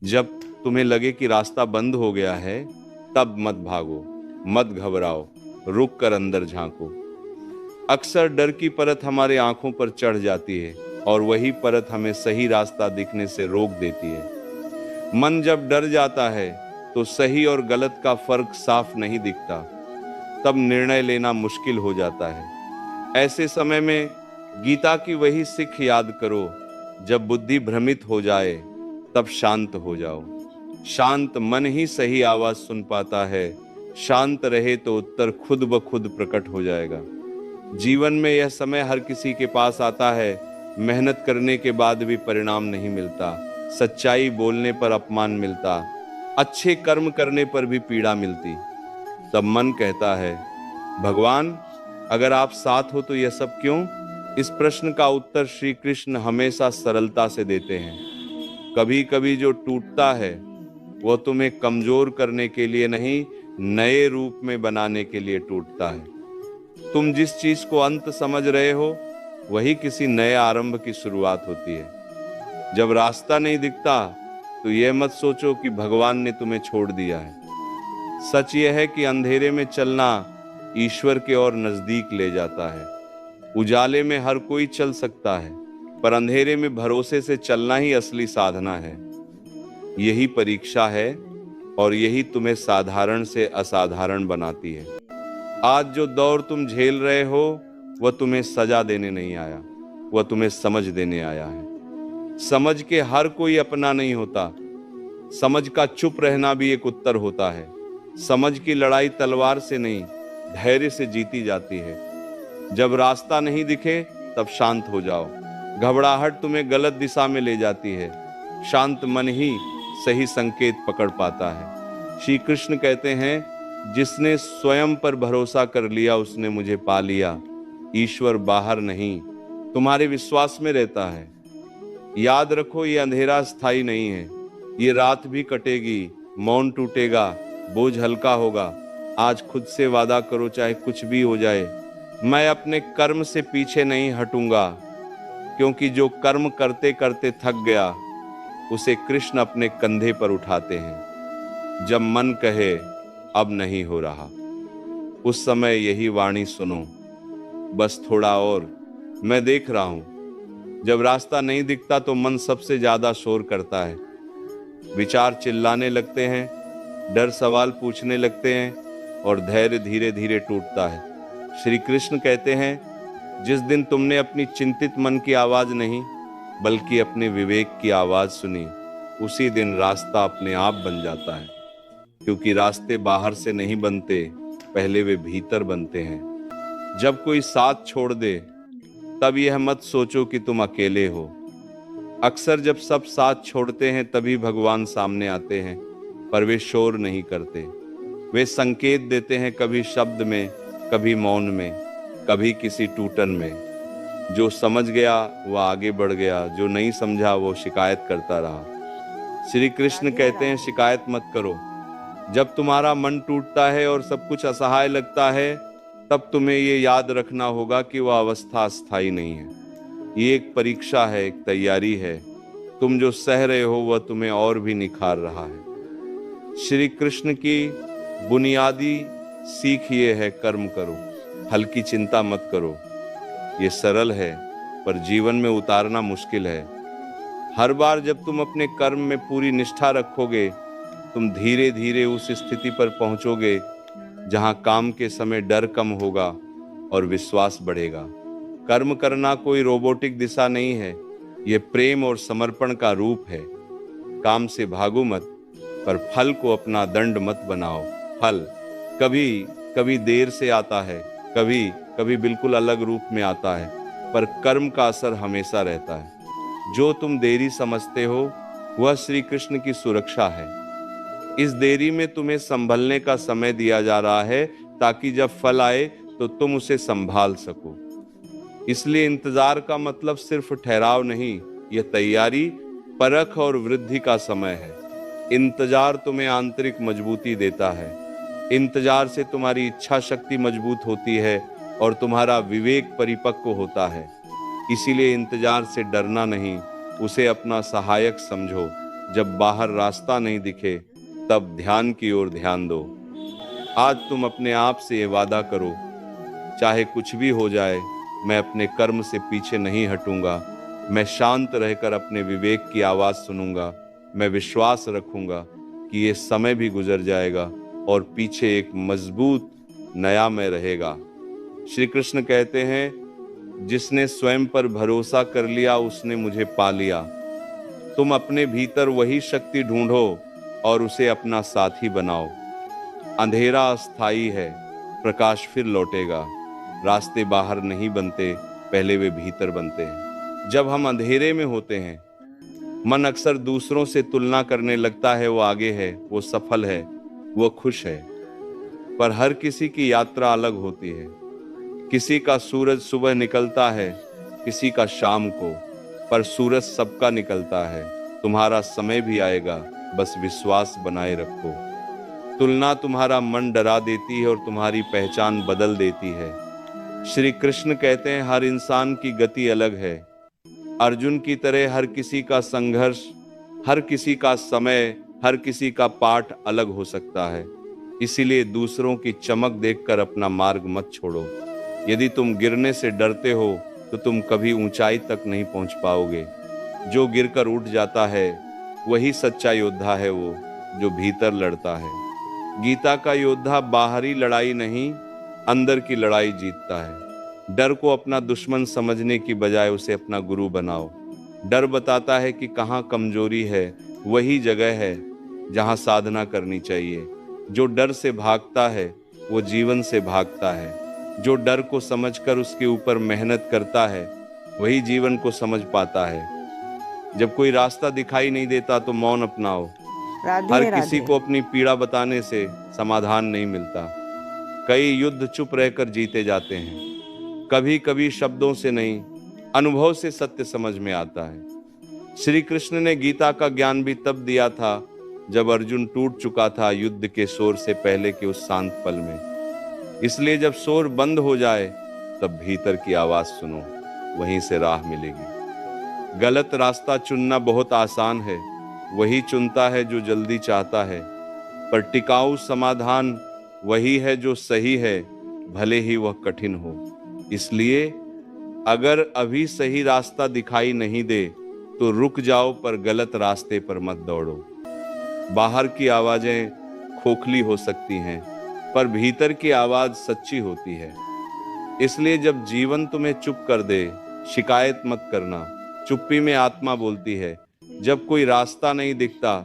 जब तुम्हें लगे कि रास्ता बंद हो गया है, तब मत भागो, मत घबराओ, रुक कर अंदर झांको। अक्सर डर की परत हमारे आंखों पर चढ़ जाती है और वही परत हमें सही रास्ता दिखने से रोक देती है। मन जब डर जाता है तो सही और गलत का फर्क साफ नहीं दिखता, तब निर्णय लेना मुश्किल हो जाता है। ऐसे समय में गीता की वही सिख याद करो, जब बुद्धि भ्रमित हो जाए तब शांत हो जाओ। शांत मन ही सही आवाज सुन पाता है, शांत रहे तो उत्तर खुद ब खुद प्रकट हो जाएगा। जीवन में यह समय हर किसी के पास आता है, मेहनत करने के बाद भी परिणाम नहीं मिलता, सच्चाई बोलने पर अपमान मिलता, अच्छे कर्म करने पर भी पीड़ा मिलती। तब मन कहता है, भगवान अगर आप साथ हो तो यह सब क्यों? इस प्रश्न का उत्तर श्री कृष्ण हमेशा सरलता से देते हैं। कभी कभी जो टूटता है वह तुम्हें कमजोर करने के लिए नहीं, नए रूप में बनाने के लिए टूटता है। तुम जिस चीज को अंत समझ रहे हो वही किसी नए आरंभ की शुरुआत होती है। जब रास्ता नहीं दिखता तो यह मत सोचो कि भगवान ने तुम्हें छोड़ दिया है। सच यह है कि अंधेरे में चलना ईश्वर के और नजदीक ले जाता है। उजाले में हर कोई चल सकता है, पर अंधेरे में भरोसे से चलना ही असली साधना है। यही परीक्षा है और यही तुम्हें साधारण से असाधारण बनाती है। आज जो दौर तुम झेल रहे हो वह तुम्हें सजा देने नहीं आया, वह तुम्हें समझ देने आया है। समझ के हर कोई अपना नहीं होता, समझ का चुप रहना भी एक उत्तर होता है। समझ की लड़ाई तलवार से नहीं, धैर्य से जीती जाती है। जब रास्ता नहीं दिखे तब शांत हो जाओ। घबराहट तुम्हें गलत दिशा में ले जाती है, शांत मन ही सही संकेत पकड़ पाता है। श्री कृष्ण कहते हैं, जिसने स्वयं पर भरोसा कर लिया उसने मुझे पा लिया। ईश्वर बाहर नहीं, तुम्हारे विश्वास में रहता है। याद रखो, ये अंधेरा स्थायी नहीं है, ये रात भी कटेगी, मौन टूटेगा, बोझ हल्का होगा। आज खुद से वादा करो, चाहे कुछ भी हो जाए, मैं अपने कर्म से पीछे नहीं हटूंगा, क्योंकि जो कर्म करते करते थक गया उसे कृष्ण अपने कंधे पर उठाते हैं। जब मन कहे अब नहीं हो रहा, उस समय यही वाणी सुनो, बस थोड़ा और, मैं देख रहा हूं। जब रास्ता नहीं दिखता तो मन सबसे ज्यादा शोर करता है। विचार चिल्लाने लगते हैं, डर सवाल पूछने लगते हैं और धैर्य धीरे धीरे टूटता है। श्री कृष्ण कहते हैं, जिस दिन तुमने अपनी चिंतित मन की आवाज नहीं बल्कि अपने विवेक की आवाज सुनी, उसी दिन रास्ता अपने आप बन जाता है। क्योंकि रास्ते बाहर से नहीं बनते, पहले वे भीतर बनते हैं। जब कोई साथ छोड़ दे तब यह मत सोचो कि तुम अकेले हो। अक्सर जब सब साथ छोड़ते हैं तभी भगवान सामने आते हैं, पर वे शोर नहीं करते। वे संकेत देते हैं, कभी शब्द में, कभी मौन में, कभी किसी टूटन में। जो समझ गया वह आगे बढ़ गया, जो नहीं समझा वो शिकायत करता रहा। श्री कृष्ण कहते हैं, शिकायत मत करो। जब तुम्हारा मन टूटता है और सब कुछ असहाय लगता है, तब तुम्हें ये याद रखना होगा कि वह अवस्था अस्थायी नहीं है। ये एक परीक्षा है, एक तैयारी है। तुम जो सह रहे हो वह तुम्हें और भी निखार रहा है। श्री कृष्ण की बुनियादी सीख ये है, कर्म करो, हल्की चिंता मत करो। ये सरल है पर जीवन में उतारना मुश्किल है। हर बार जब तुम अपने कर्म में पूरी निष्ठा रखोगे, तुम धीरे धीरे उस स्थिति पर पहुंचोगे जहां काम के समय डर कम होगा और विश्वास बढ़ेगा। कर्म करना कोई रोबोटिक दिशा नहीं है, यह प्रेम और समर्पण का रूप है। काम से भागो मत, पर फल को अपना दंड मत बनाओ। फल कभी कभी देर से आता है, कभी कभी बिल्कुल अलग रूप में आता है, पर कर्म का असर हमेशा रहता है। जो तुम देरी समझते हो वह श्री कृष्ण की सुरक्षा है। इस देरी में तुम्हें संभलने का समय दिया जा रहा है, ताकि जब फल आए तो तुम उसे संभाल सको। इसलिए इंतजार का मतलब सिर्फ ठहराव नहीं, यह तैयारी, परख और वृद्धि का समय है। इंतजार तुम्हें आंतरिक मजबूती देता है। इंतजार से तुम्हारी इच्छा शक्ति मजबूत होती है और तुम्हारा विवेक परिपक्व होता है। इसीलिए इंतजार से डरना नहीं, उसे अपना सहायक समझो। जब बाहर रास्ता नहीं दिखे तब ध्यान की ओर ध्यान दो। आज तुम अपने आप से ये वादा करो, चाहे कुछ भी हो जाए, मैं अपने कर्म से पीछे नहीं हटूंगा। मैं शांत रहकर अपने विवेक की आवाज़ सुनूंगा। मैं विश्वास रखूंगा कि ये समय भी गुजर जाएगा और पीछे एक मजबूत नया मैं रहेगा। श्री कृष्ण कहते हैं, जिसने स्वयं पर भरोसा कर लिया उसने मुझे पा लिया। तुम अपने भीतर वही शक्ति ढूंढो और उसे अपना साथी बनाओ। अंधेरा अस्थाई है, प्रकाश फिर लौटेगा। रास्ते बाहर नहीं बनते, पहले वे भीतर बनते हैं। जब हम अंधेरे में होते हैं, मन अक्सर दूसरों से तुलना करने लगता है। वो आगे है, वो सफल है, वो खुश है। पर हर किसी की यात्रा अलग होती है। किसी का सूरज सुबह निकलता है, किसी का शाम को, पर सूरज सबका निकलता है। तुम्हारा समय भी आएगा, बस विश्वास बनाए रखो। तुलना तुम्हारा मन डरा देती है और तुम्हारी पहचान बदल देती है। श्री कृष्ण कहते हैं, हर इंसान की गति अलग है। अर्जुन की तरह हर किसी का संघर्ष, हर किसी का समय, हर किसी का पाठ अलग हो सकता है। इसीलिए दूसरों की चमक देखकर अपना मार्ग मत छोड़ो। यदि तुम गिरने से डरते हो तो तुम कभी ऊंचाई तक नहीं पहुंच पाओगे। जो गिरकर उठ जाता है वही सच्चा योद्धा है, वो जो भीतर लड़ता है। गीता का योद्धा बाहरी लड़ाई नहीं, अंदर की लड़ाई जीतता है। डर को अपना दुश्मन समझने की बजाय उसे अपना गुरु बनाओ। डर बताता है कि कहाँ कमजोरी है, वही जगह है जहाँ साधना करनी चाहिए। जो डर से भागता है वो जीवन से भागता है। जो डर को समझकर उसके ऊपर मेहनत करता है वही जीवन को समझ पाता है। जब कोई रास्ता दिखाई नहीं देता तो मौन अपनाओ। हर किसी को अपनी पीड़ा बताने से समाधान नहीं मिलता। कई युद्ध चुप रहकर जीते जाते हैं। कभी कभी शब्दों से नहीं, अनुभव से सत्य समझ में आता है। श्री कृष्ण ने गीता का ज्ञान भी तब दिया था जब अर्जुन टूट चुका था युद्ध के शोर से पहले के उस शांत पल में। इसलिए जब शोर बंद हो जाए तब भीतर की आवाज सुनो, वहीं से राह मिलेगी। गलत रास्ता चुनना बहुत आसान है, वही चुनता है जो जल्दी चाहता है। पर टिकाऊ समाधान वही है जो सही है, भले ही वह कठिन हो। इसलिए अगर अभी सही रास्ता दिखाई नहीं दे तो रुक जाओ, पर गलत रास्ते पर मत दौड़ो। बाहर की आवाजें खोखली हो सकती हैं, पर भीतर की आवाज सच्ची होती है। इसलिए जब जीवन तुम्हें चुप कर दे, शिकायत मत करना। चुप्पी में आत्मा बोलती है। जब कोई रास्ता नहीं दिखता,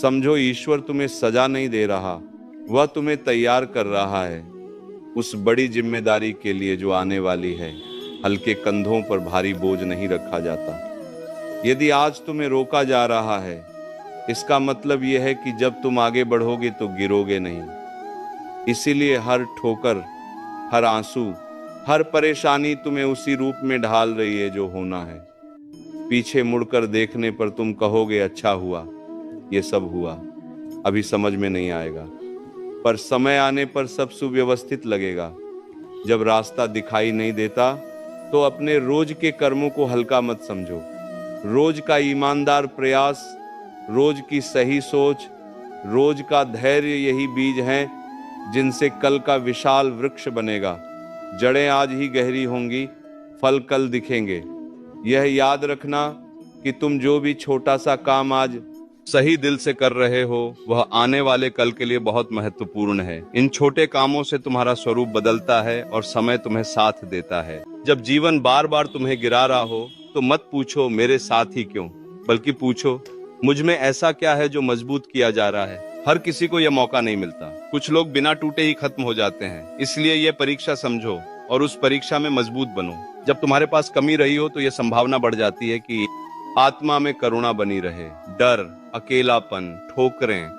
समझो ईश्वर तुम्हें सजा नहीं दे रहा, वह तुम्हें तैयार कर रहा है उस बड़ी जिम्मेदारी के लिए जो आने वाली है। हल्के कंधों पर भारी बोझ नहीं रखा जाता। यदि आज तुम्हें रोका जा रहा है, इसका मतलब यह है कि जब तुम आगे बढ़ोगे तो गिरोगे नहीं। इसीलिए हर ठोकर, हर आंसू, हर परेशानी तुम्हें उसी रूप में ढाल रही है जो होना है। पीछे मुड़कर देखने पर तुम कहोगे, अच्छा हुआ ये सब हुआ, अभी समझ में नहीं आएगा, पर समय आने पर सब सुव्यवस्थित लगेगा। जब रास्ता दिखाई नहीं देता तो अपने रोज के कर्मों को हल्का मत समझो। रोज का ईमानदार प्रयास, रोज की सही सोच, रोज का धैर्य, यही बीज हैं जिनसे कल का विशाल वृक्ष बनेगा। जड़ें आज ही गहरी होंगी, फल कल दिखेंगे। यह याद रखना कि तुम जो भी छोटा सा काम आज सही दिल से कर रहे हो, वह आने वाले कल के लिए बहुत महत्वपूर्ण है। इन छोटे कामों से तुम्हारा स्वरूप बदलता है और समय तुम्हें साथ देता है। जब जीवन बार बार तुम्हें गिरा रहा हो तो मत पूछो मेरे साथ ही क्यों, बल्कि पूछो मुझ में ऐसा क्या है जो मजबूत किया जा रहा है। हर किसी को यह मौका नहीं मिलता। कुछ लोग बिना टूटे ही खत्म हो जाते हैं। इसलिए यह परीक्षा समझो और उस परीक्षा में मजबूत बनो। जब तुम्हारे पास कमी रही हो तो यह संभावना बढ़ जाती है कि आत्मा में करुणा बनी रहे। डर, अकेलापन, ठोकरें,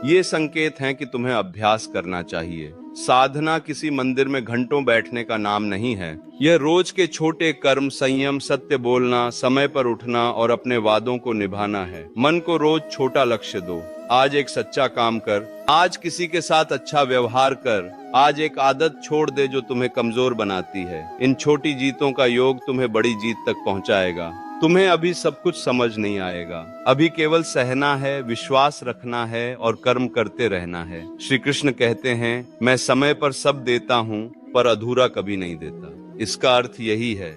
ये संकेत हैं कि तुम्हें अभ्यास करना चाहिए। साधना किसी मंदिर में घंटों बैठने का नाम नहीं है। यह रोज के छोटे कर्म, संयम, सत्य बोलना, समय पर उठना और अपने वादों को निभाना है। मन को रोज छोटा लक्ष्य दो। आज एक सच्चा काम कर, आज किसी के साथ अच्छा व्यवहार कर, आज एक आदत छोड़ दे जो तुम्हें कमजोर बनाती है। इन छोटी जीतों का योग तुम्हें बड़ी जीत तक पहुंचाएगा। तुम्हें अभी सब कुछ समझ नहीं आएगा। अभी केवल सहना है, विश्वास रखना है और कर्म करते रहना है। श्री कृष्ण कहते हैं, मैं समय पर सब देता हूँ, पर अधूरा कभी नहीं देता। इसका अर्थ यही है,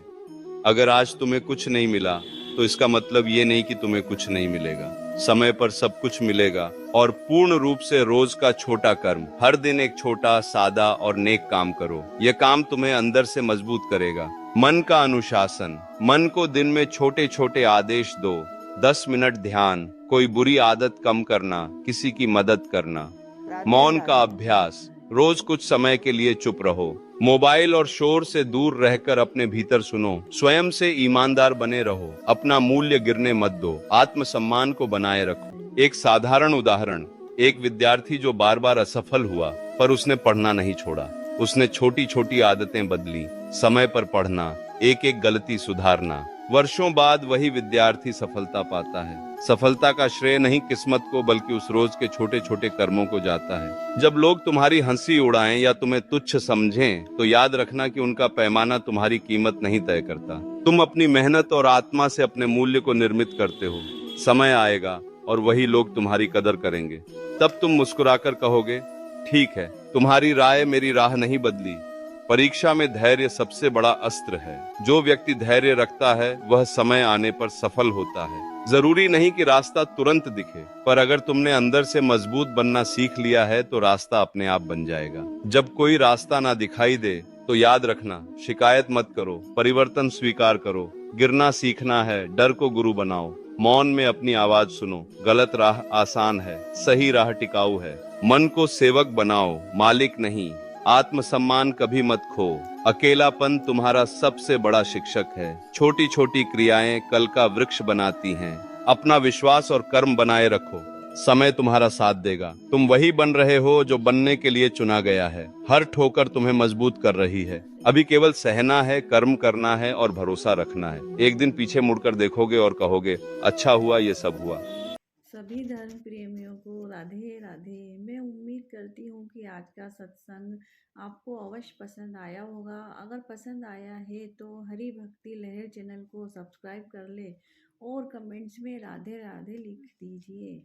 अगर आज तुम्हें कुछ नहीं मिला तो इसका मतलब ये नहीं कि तुम्हें कुछ नहीं मिलेगा। समय पर सब कुछ मिलेगा। और पूर्ण रूप से रोज का छोटा कर्म, हर दिन एक छोटा, सादा और नेक काम करो। यह काम तुम्हें अंदर से मजबूत करेगा। मन का अनुशासन, मन को दिन में छोटे छोटे आदेश दो। 10 मिनट ध्यान, कोई बुरी आदत कम करना, किसी की मदद करना। राधे मौन का राधे। अभ्यास, रोज कुछ समय के लिए चुप रहो। मोबाइल और शोर से दूर रहकर अपने भीतर सुनो। स्वयं से ईमानदार बने रहो। अपना मूल्य गिरने मत दो। आत्मसम्मान को बनाए रखो। एक साधारण उदाहरण, एक विद्यार्थी जो बार बार असफल हुआ, पर उसने पढ़ना नहीं छोड़ा। उसने छोटी छोटी आदतें बदली, समय पर पढ़ना, एक एक गलती सुधारना। वर्षों बाद वही विद्यार्थी सफलता पाता है। सफलता का श्रेय नहीं किस्मत को, बल्कि उस रोज के छोटे छोटे कर्मों को जाता है। जब लोग तुम्हारी हंसी उड़ाएं या तुम्हें तुच्छ समझें, तो याद रखना कि उनका पैमाना तुम्हारी कीमत नहीं तय करता। तुम अपनी मेहनत और आत्मा से अपने मूल्य को निर्मित करते हो। समय आएगा और वही लोग तुम्हारी कदर करेंगे। तब तुम मुस्कुराकर कहोगे, ठीक है, तुम्हारी राय मेरी राह नहीं बदली। परीक्षा में धैर्य सबसे बड़ा अस्त्र है। जो व्यक्ति धैर्य रखता है, वह समय आने पर सफल होता है। जरूरी नहीं कि रास्ता तुरंत दिखे, पर अगर तुमने अंदर से मजबूत बनना सीख लिया है तो रास्ता अपने आप बन जाएगा। जब कोई रास्ता ना दिखाई दे तो याद रखना, शिकायत मत करो, परिवर्तन स्वीकार करो। गिरना सीखना है, डर को गुरु बनाओ। मौन में अपनी आवाज सुनो। गलत राह आसान है, सही राह टिकाऊ है। मन को सेवक बनाओ, मालिक नहीं। आत्मसम्मान कभी मत खो। अकेलापन तुम्हारा सबसे बड़ा शिक्षक है। छोटी छोटी क्रियाएं कल का वृक्ष बनाती हैं। अपना विश्वास और कर्म बनाए रखो। समय तुम्हारा साथ देगा। तुम वही बन रहे हो जो बनने के लिए चुना गया है। हर ठोकर तुम्हें मजबूत कर रही है। अभी केवल सहना है, कर्म करना है और भरोसा रखना है। एक दिन पीछे मुड़कर देखोगे और कहोगे, अच्छा हुआ ये सब हुआ। सभी धर्म प्रेमियों को राधे राधे। मैं उम्मीद करती हूँ कि आज का सत्संग आपको अवश्य पसंद आया होगा। अगर पसंद आया है तो हरि भक्ति लहर चैनल को सब्सक्राइब कर ले और कमेंट्स में राधे राधे लिख दीजिए।